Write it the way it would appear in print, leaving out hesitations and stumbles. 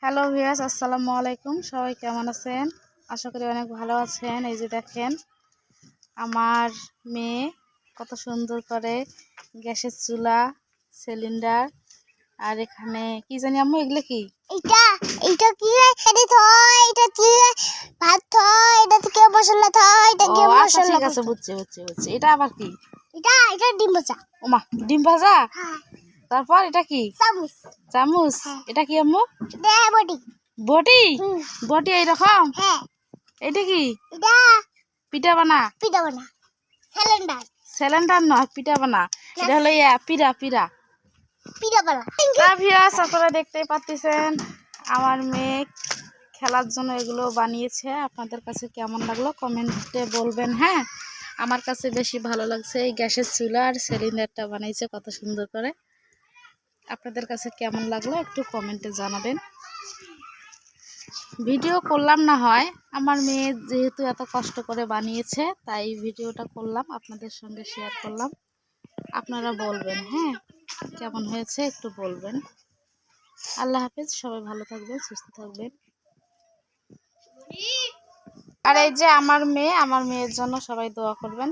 Hello viewers, আসসালামু আলাইকুম। সবাই কেমন আছেন? আশা করি অনেক ভালো আছেন। এই যে দেখেন আমার মেয়ে কত সুন্দর করে গ্যাসের চুলা, সিলিন্ডার, আর এখানে কি জানি আম্মু এগুলো কি? এটা এটা কি এটা থয়, এটা কি ভাত থয়, এটা থেকে মশলা থয়, এটা কি আচ্ছা মশলা। ঠিক আছে, বুঝছি। এটা আবার কি? এটা ডিম ভাজা। ওমা, ডিম ভাজা। হ্যাঁ, তারপর এটা কি? চামচ। চামচ। হ্যাঁ। এটা কি আম্মু? এটা বডি। বটি। হুম। বটি এইরকম? হ্যাঁ। এটা কি? এটা পিঠা বানা। পিঠা বানা। সিলিন্ডার। সিলিন্ডার নয়, পিঠা বানা। এটা হলো পিঠা পিঠা বানা। ভিউয়ার্স, আপনারা দেখতেই পাচ্ছেন আমার মেয়ে খেলার জন্য এগুলো বানিয়েছে। আপনাদের কাছে কেমন লাগলো কমেন্টে বলবেন। হ্যাঁ, আমার কাছে বেশি ভালো লাগছে এই গ্যাসের চুলা আর সিলিন্ডারটা বানিয়েছে কত সুন্দর করে। আপনাদের কাছে কেমন লাগলো একটু কমেন্টে জানাবেন। ভিডিও করলাম না হয়, আমার মেয়ে যেহেতু এত কষ্ট করে বানিয়েছে তাই ভিডিওটা করলাম, আপনাদের সঙ্গে শেয়ার করলাম। আপনারা বলবেন হ্যাঁ কেমন হয়েছে একটু বলবেন। আল্লাহ হাফেজ, সবাই ভালো থাকবেন, সুস্থ থাকবেন। আর এই যে আমার মেয়ের জন্য সবাই দোয়া করবেন।